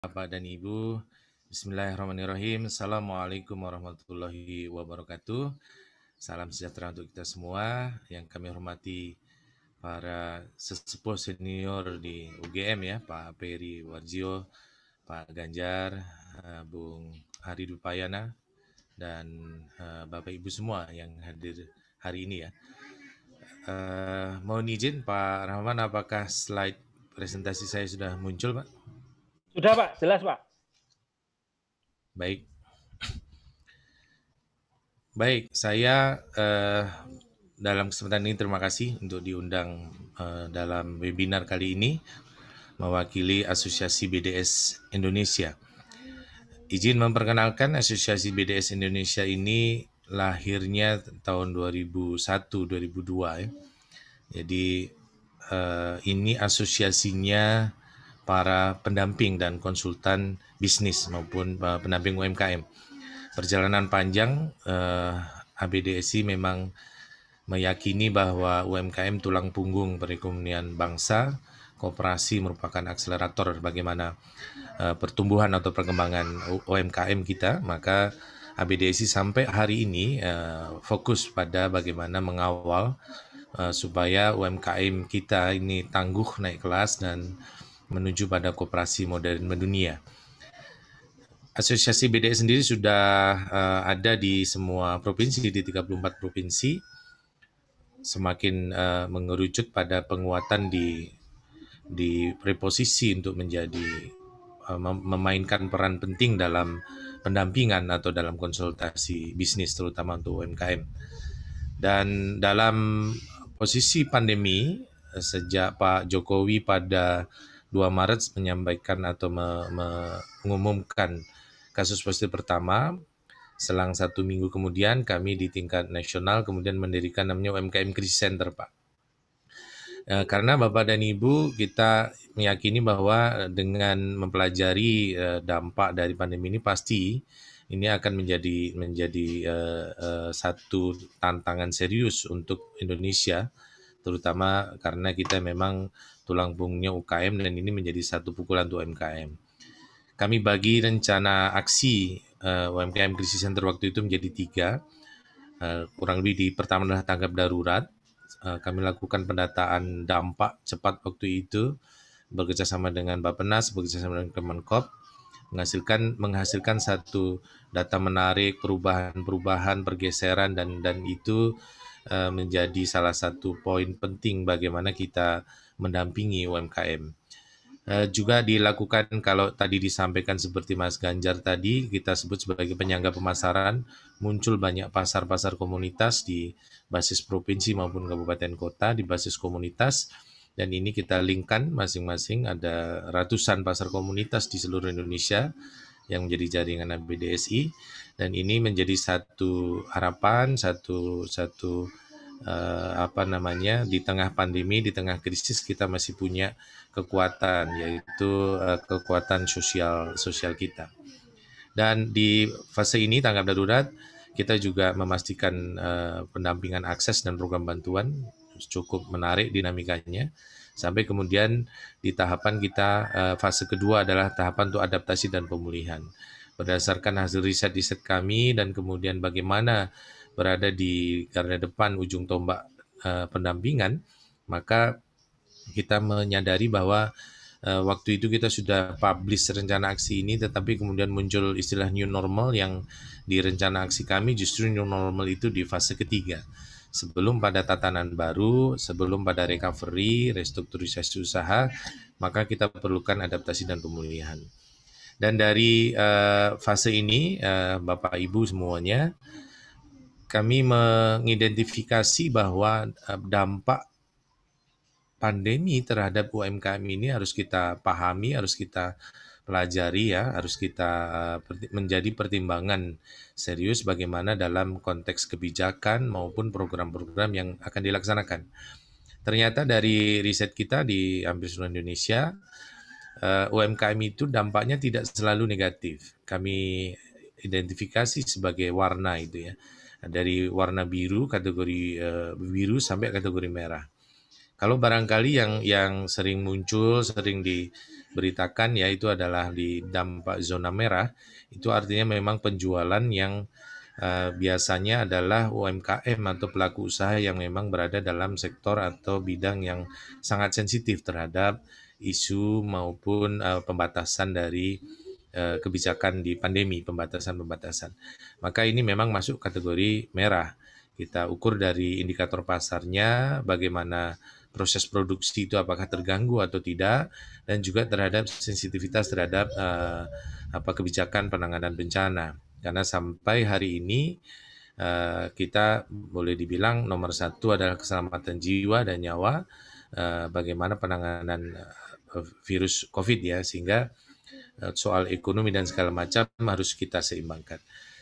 Bapak dan Ibu, Bismillahirrahmanirrahim. Assalamualaikum warahmatullahi wabarakatuh. Salam sejahtera untuk kita semua. Yang kami hormati para sesepuh senior di UGM ya, Pak Peri Warjio, Pak Ganjar, Bung Hari Dupayana, dan Bapak Ibu semua yang hadir hari ini ya. Mohon izin Pak Rahman, apakah slide presentasi saya sudah muncul Pak? Sudah Pak, jelas Pak. Baik. Baik, saya dalam kesempatan ini terima kasih untuk diundang dalam webinar kali ini mewakili Asosiasi BDS Indonesia. Izin memperkenalkan Asosiasi BDS Indonesia ini lahirnya tahun 2001-2002 ya. Jadi ini asosiasinya para pendamping dan konsultan bisnis maupun pendamping UMKM. Perjalanan panjang ABDSI memang meyakini bahwa UMKM tulang punggung perekonomian bangsa, koperasi merupakan akselerator bagaimana pertumbuhan atau perkembangan UMKM kita, maka ABDSI sampai hari ini fokus pada bagaimana mengawal supaya UMKM kita ini tangguh naik kelas dan menuju pada koperasi modern mendunia. Asosiasi BDS sendiri sudah ada di semua provinsi, di 34 provinsi, semakin mengerucut pada penguatan di preposisi untuk menjadi memainkan peran penting dalam pendampingan atau dalam konsultasi bisnis terutama untuk UMKM. Dan dalam posisi pandemi sejak Pak Jokowi pada 2 Maret menyampaikan atau mengumumkan kasus positif pertama, selang 1 minggu kemudian kami di tingkat nasional kemudian mendirikan namanya UMKM Crisis Center, Pak. Karena Bapak dan Ibu kita meyakini bahwa dengan mempelajari dampak dari pandemi ini pasti ini akan menjadi satu tantangan serius untuk Indonesia, terutama karena kita memang tulang punggungnya UKM dan ini menjadi satu pukulan untuk UMKM. Kami bagi rencana aksi UMKM Crisis Center waktu itu menjadi 3. Kurang lebih di pertama adalah tanggap darurat. Kami lakukan pendataan dampak cepat waktu itu bekerjasama dengan Bappenas, bekerjasama dengan Kemenkop, menghasilkan satu data menarik, perubahan, pergeseran dan itu menjadi salah satu poin penting bagaimana kita mendampingi UMKM. Juga dilakukan kalau tadi disampaikan seperti Mas Ganjar tadi, kita sebut sebagai penyangga pemasaran, muncul banyak pasar-pasar komunitas di basis provinsi maupun kabupaten kota, di basis komunitas, dan ini kita linkkan masing-masing, ada ratusan pasar komunitas di seluruh Indonesia yang menjadi jaringan ABDSI, dan ini menjadi satu harapan, satu di tengah pandemi, di tengah krisis kita masih punya kekuatan, yaitu kekuatan sosial kita. Dan di fase ini tanggap darurat kita juga memastikan pendampingan akses dan program bantuan cukup menarik dinamikanya, sampai kemudian di tahapan kita fase kedua adalah tahapan untuk adaptasi dan pemulihan. Berdasarkan hasil riset kami dan kemudian bagaimana berada di garda depan ujung tombak pendampingan, maka kita menyadari bahwa waktu itu kita sudah publish rencana aksi ini, tetapi kemudian muncul istilah new normal yang di rencana aksi kami justru new normal itu di fase ketiga. Sebelum pada tatanan baru, sebelum pada recovery, restrukturisasi usaha, maka kita perlukan adaptasi dan pemulihan. Dan dari fase ini, Bapak Ibu semuanya, kami mengidentifikasi bahwa dampak pandemi terhadap UMKM ini harus kita pahami, harus kita pelajari ya, harus kita menjadi pertimbangan serius bagaimana dalam konteks kebijakan maupun program-program yang akan dilaksanakan. Ternyata dari riset kita di hampir seluruh Indonesia, UMKM itu dampaknya tidak selalu negatif. Kami identifikasi sebagai warna itu ya, dari warna biru, kategori biru sampai kategori merah. Kalau barangkali yang sering muncul, sering diberitakan ya itu adalah di dampak zona merah, itu artinya memang penjualan yang biasanya adalah UMKM atau pelaku usaha yang memang berada dalam sektor atau bidang yang sangat sensitif terhadap isu maupun pembatasan dari kebijakan di pandemi, pembatasan-pembatasan. Maka ini memang masuk kategori merah. Kita ukur dari indikator pasarnya, bagaimana proses produksi itu apakah terganggu atau tidak, dan juga terhadap sensitivitas terhadap kebijakan penanganan bencana. Karena sampai hari ini kita boleh dibilang nomor satu adalah keselamatan jiwa dan nyawa, bagaimana penanganan virus COVID ya, sehingga soal ekonomi dan segala macam harus kita seimbangkan.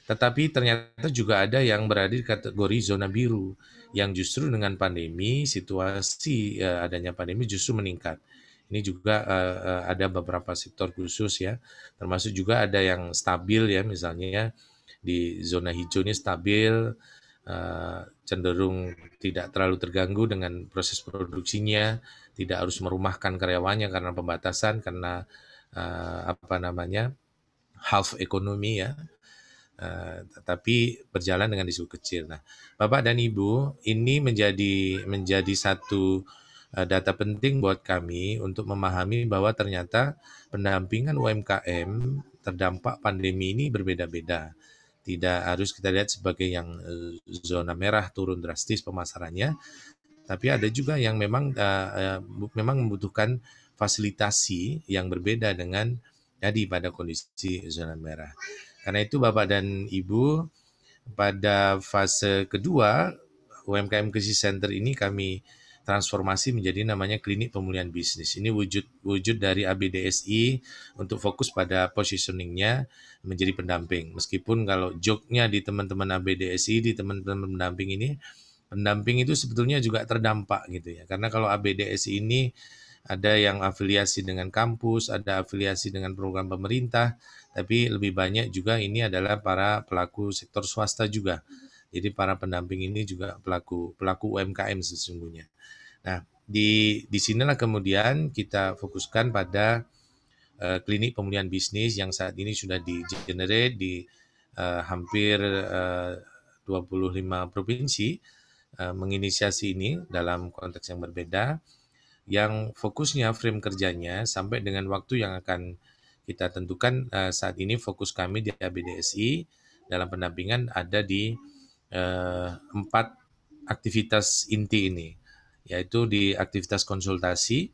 Tetapi ternyata juga ada yang berada di kategori zona biru, yang justru dengan pandemi, situasi adanya pandemi justru meningkat. Ini juga ada beberapa sektor khusus ya, termasuk juga ada yang stabil ya, misalnya di zona hijau ini stabil, cenderung tidak terlalu terganggu dengan proses produksinya, tidak harus merumahkan karyawannya karena pembatasan, karena half ekonomi ya, tetapi berjalan dengan risiko kecil. Nah, Bapak dan Ibu, ini menjadi satu data penting buat kami untuk memahami bahwa ternyata pendampingan UMKM terdampak pandemi ini berbeda-beda. Tidak harus kita lihat sebagai yang zona merah turun drastis pemasarannya, tapi ada juga yang memang membutuhkan fasilitasi yang berbeda dengan tadi pada kondisi zona merah. Karena itu Bapak dan Ibu, pada fase kedua UMKM Krisis Center ini kami transformasi menjadi namanya Klinik Pemulihan Bisnis. Ini wujud dari ABDSI untuk fokus pada positioningnya menjadi pendamping. Meskipun kalau joke-nya di teman-teman ABDSI, di teman-teman pendamping ini, pendamping itu sebetulnya juga terdampak gitu ya. Karena kalau ABDSI ini ada yang afiliasi dengan kampus, ada afiliasi dengan program pemerintah, tapi lebih banyak juga ini adalah para pelaku sektor swasta juga. Jadi para pendamping ini juga pelaku UMKM sesungguhnya. Nah, di sinilah kemudian kita fokuskan pada klinik pemulihan bisnis yang saat ini sudah di-generate di hampir 25 provinsi, menginisiasi ini dalam konteks yang berbeda, yang fokusnya frame kerjanya sampai dengan waktu yang akan kita tentukan. Saat ini fokus kami di ABDSI dalam pendampingan ada di 4 aktivitas inti ini, yaitu di aktivitas konsultasi,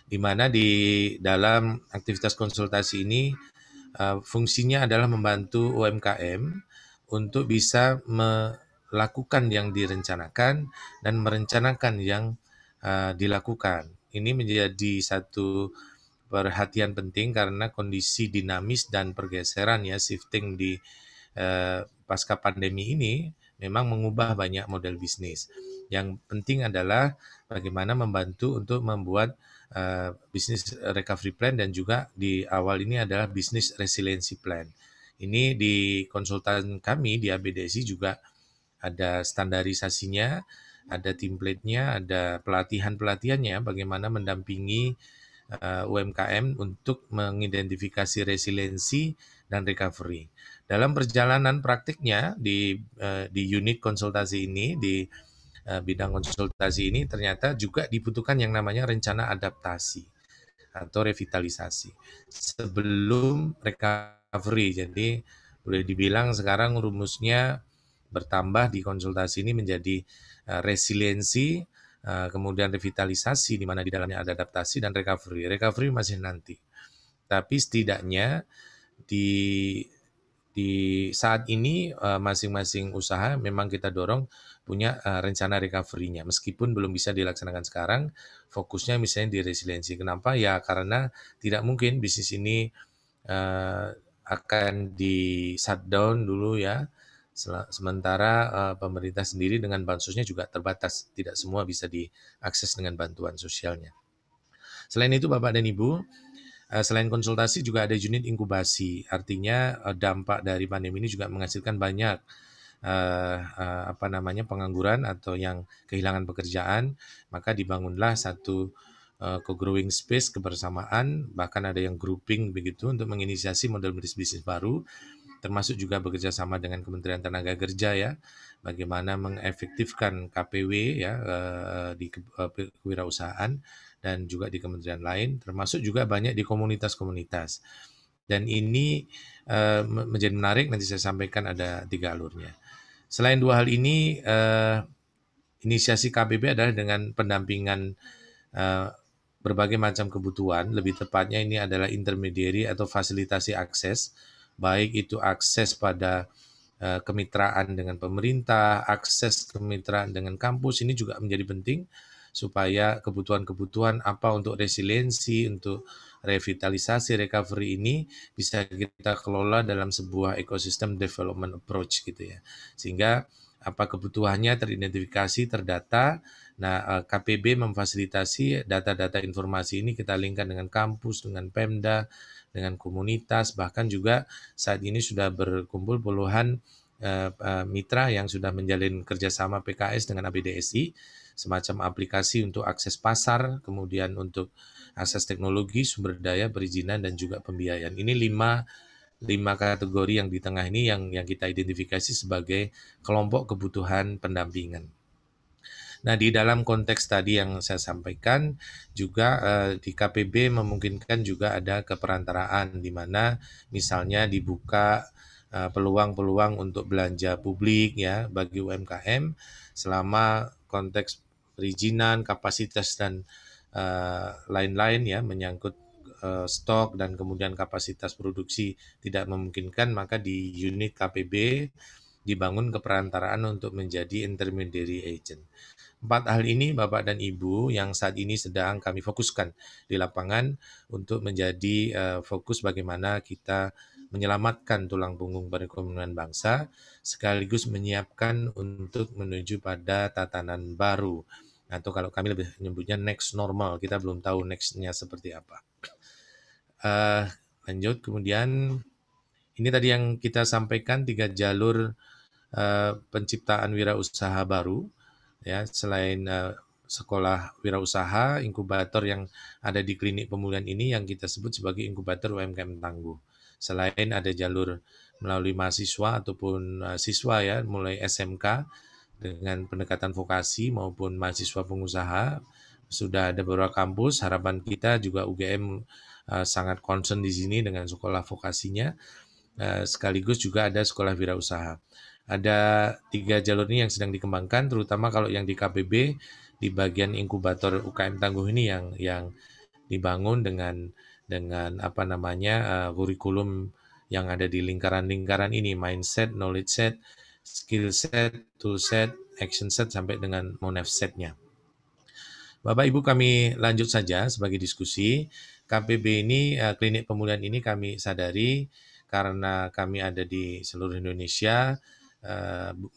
di mana di dalam aktivitas konsultasi ini fungsinya adalah membantu UMKM untuk bisa melakukan yang direncanakan dan merencanakan yang dilakukan. Ini menjadi satu perhatian penting karena kondisi dinamis dan pergeseran ya, shifting di pasca pandemi ini memang mengubah banyak model bisnis. Yang penting adalah bagaimana membantu untuk membuat bisnis recovery plan, dan juga di awal ini adalah bisnis resiliency plan. Ini di konsultan kami di ABDSI juga ada standarisasinya, ada template-nya, ada pelatihan-pelatihannya bagaimana mendampingi UMKM untuk mengidentifikasi resiliensi dan recovery. Dalam perjalanan praktiknya di unit konsultasi ini, di bidang konsultasi ini ternyata juga dibutuhkan yang namanya rencana adaptasi atau revitalisasi sebelum recovery. Jadi boleh dibilang sekarang rumusnya bertambah di konsultasi ini menjadi resiliensi, kemudian revitalisasi di mana di dalamnya ada adaptasi dan recovery. Recovery masih nanti. Tapi setidaknya di saat ini masing-masing usaha memang kita dorong punya rencana recovery-nya. Meskipun belum bisa dilaksanakan sekarang, fokusnya misalnya di resiliensi. Kenapa? Ya karena tidak mungkin bisnis ini akan di shutdown dulu ya. Sementara pemerintah sendiri dengan bansosnya juga terbatas. Tidak semua bisa diakses dengan bantuan sosialnya. Selain itu Bapak dan Ibu, selain konsultasi juga ada unit inkubasi. Artinya dampak dari pandemi ini juga menghasilkan banyak pengangguran atau yang kehilangan pekerjaan, maka dibangunlah satu co-growing space kebersamaan, bahkan ada yang grouping begitu untuk menginisiasi model bisnis baru, termasuk juga bekerja sama dengan Kementerian Tenaga Kerja ya, bagaimana mengefektifkan KPW ya di kewirausahaan dan juga di kementerian lain, termasuk juga banyak di komunitas-komunitas. Dan ini menjadi menarik, nanti saya sampaikan ada 3 alurnya. Selain 2 hal ini, inisiasi KPB adalah dengan pendampingan berbagai macam kebutuhan, lebih tepatnya ini adalah intermediary atau fasilitasi akses, baik itu akses pada kemitraan dengan pemerintah, akses kemitraan dengan kampus, ini juga menjadi penting supaya kebutuhan-kebutuhan apa untuk resiliensi, untuk revitalisasi, recovery ini bisa kita kelola dalam sebuah ekosistem development approach gitu ya. Sehingga apa kebutuhannya teridentifikasi, terdata. Nah, KPB memfasilitasi data-data informasi ini kita linkkan dengan kampus, dengan Pemda, dengan komunitas, bahkan juga saat ini sudah berkumpul puluhan mitra yang sudah menjalin kerjasama PKS dengan ABDSI, semacam aplikasi untuk akses pasar, kemudian untuk akses teknologi, sumber daya, perizinan, dan juga pembiayaan. Ini lima kategori yang di tengah ini yang kita identifikasi sebagai kelompok kebutuhan pendampingan. Nah, di dalam konteks tadi yang saya sampaikan juga di KPB memungkinkan juga ada keperantaraan di mana misalnya dibuka peluang-peluang untuk belanja publik ya bagi UMKM selama konteks perizinan, kapasitas dan lain-lain ya menyangkut stok dan kemudian kapasitas produksi tidak memungkinkan, maka di unit KPB dibangun keperantaraan untuk menjadi intermediary agent. 4 hal ini Bapak dan Ibu yang saat ini sedang kami fokuskan di lapangan untuk menjadi fokus bagaimana kita menyelamatkan tulang punggung perekonomian bangsa sekaligus menyiapkan untuk menuju pada tatanan baru atau kalau kami lebih menyebutnya next normal, kita belum tahu next-nya seperti apa. Lanjut, kemudian ini tadi yang kita sampaikan 3 jalur penciptaan wirausaha baru ya, selain sekolah wirausaha, inkubator yang ada di klinik pemulihan ini yang kita sebut sebagai inkubator UMKM tangguh. Selain ada jalur melalui mahasiswa ataupun siswa ya, mulai SMK dengan pendekatan vokasi maupun mahasiswa pengusaha, sudah ada beberapa kampus. Harapan kita juga UGM sangat concern di sini dengan sekolah vokasinya, sekaligus juga ada sekolah wirausaha. Ada 3 jalur ini yang sedang dikembangkan, terutama kalau yang di KPB di bagian inkubator UKM tangguh ini yang dibangun dengan kurikulum yang ada di lingkaran-lingkaran ini, mindset, knowledge set, skill set, tool set, action set sampai dengan monef setnya. Bapak Ibu, kami lanjut saja sebagai diskusi. KPB ini, klinik pemulihan ini kami sadari karena kami ada di seluruh Indonesia,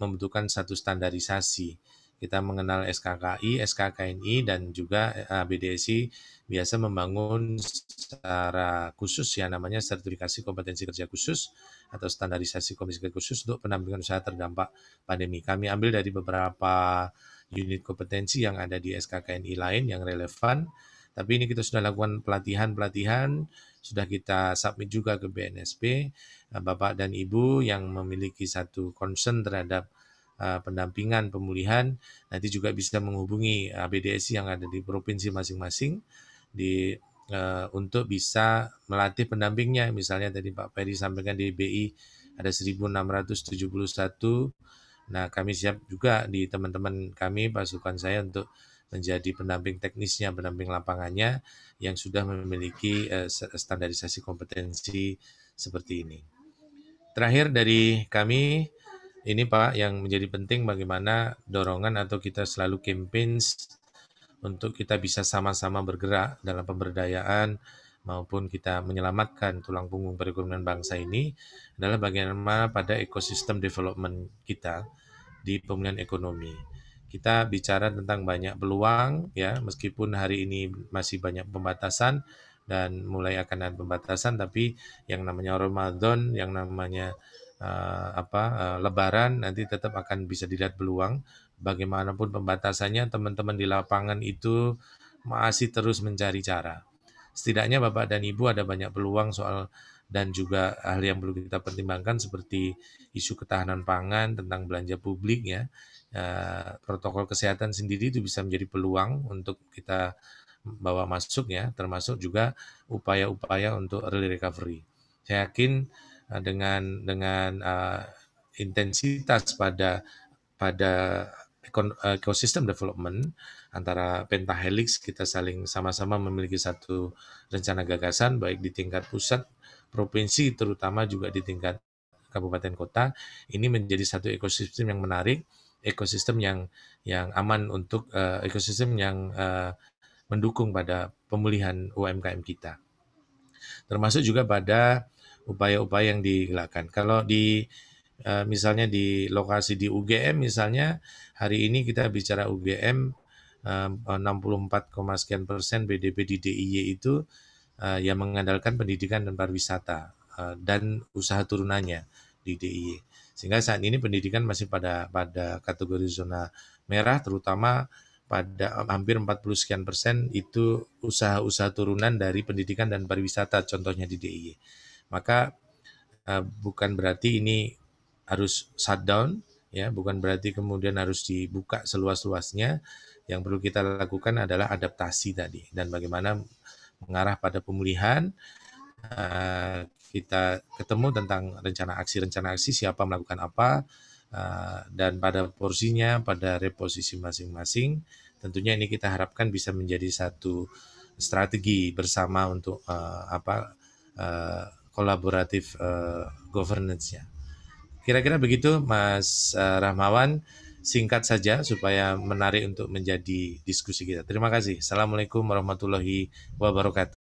membutuhkan satu standarisasi. Kita mengenal SKKI, SKKNI, dan juga BDSI biasa membangun secara khusus ya namanya sertifikasi kompetensi kerja khusus atau standarisasi kompetensi kerja khusus untuk pendampingan usaha terdampak pandemi. Kami ambil dari beberapa unit kompetensi yang ada di SKKNI lain yang relevan, tapi ini kita sudah lakukan pelatihan, sudah kita submit juga ke BNSP. Bapak dan Ibu yang memiliki satu concern terhadap pendampingan pemulihan, nanti juga bisa menghubungi ABDSI yang ada di provinsi masing-masing untuk bisa melatih pendampingnya. Misalnya tadi Pak Peri sampaikan di BI ada 1.671. Nah, kami siap juga di teman-teman kami, pasukan saya untuk menjadi pendamping teknisnya, pendamping lapangannya yang sudah memiliki standarisasi kompetensi seperti ini. Terakhir dari kami, ini Pak, yang menjadi penting bagaimana dorongan atau kita selalu campaigns untuk kita bisa sama-sama bergerak dalam pemberdayaan maupun kita menyelamatkan tulang punggung perekonomian bangsa ini adalah bagaimana pada ekosistem development kita di pemulihan ekonomi. Kita bicara tentang banyak peluang ya, meskipun hari ini masih banyak pembatasan dan mulai akan ada pembatasan, tapi yang namanya Ramadan, yang namanya Lebaran nanti tetap akan bisa dilihat peluang. Bagaimanapun pembatasannya, teman-teman di lapangan itu masih terus mencari cara. Setidaknya Bapak dan Ibu ada banyak peluang soal dan juga hal yang perlu kita pertimbangkan seperti isu ketahanan pangan, tentang belanja publik ya. Protokol kesehatan sendiri itu bisa menjadi peluang untuk kita bawa masuk ya, termasuk juga upaya-upaya untuk early recovery. Saya yakin dengan intensitas pada ecosystem development antara pentahelix, kita saling sama-sama memiliki satu rencana gagasan baik di tingkat pusat, provinsi, terutama juga di tingkat kabupaten kota. Ini menjadi satu ekosistem yang menarik, ekosistem yang aman untuk ekosistem yang mendukung pada pemulihan UMKM kita. Termasuk juga pada upaya-upaya yang dilakukan. Kalau misalnya di lokasi di UGM misalnya, hari ini kita bicara UGM 64, sekian persen PDB di DIY itu yang mengandalkan pendidikan dan pariwisata dan usaha turunannya di DIY. Sehingga saat ini pendidikan masih pada kategori zona merah, terutama pada hampir 40 sekian persen itu usaha-usaha turunan dari pendidikan dan pariwisata, contohnya di DIY. Maka bukan berarti ini harus shutdown, ya, bukan berarti kemudian harus dibuka seluas-luasnya. Yang perlu kita lakukan adalah adaptasi tadi dan bagaimana mengarah pada pemulihan. Kita ketemu tentang rencana aksi siapa melakukan apa, dan pada porsinya, pada reposisi masing-masing. Tentunya ini kita harapkan bisa menjadi satu strategi bersama untuk kolaboratif governance-nya. Kira-kira begitu Mas Rahmawan, singkat saja supaya menarik untuk menjadi diskusi kita. Terima kasih. Assalamualaikum warahmatullahi wabarakatuh.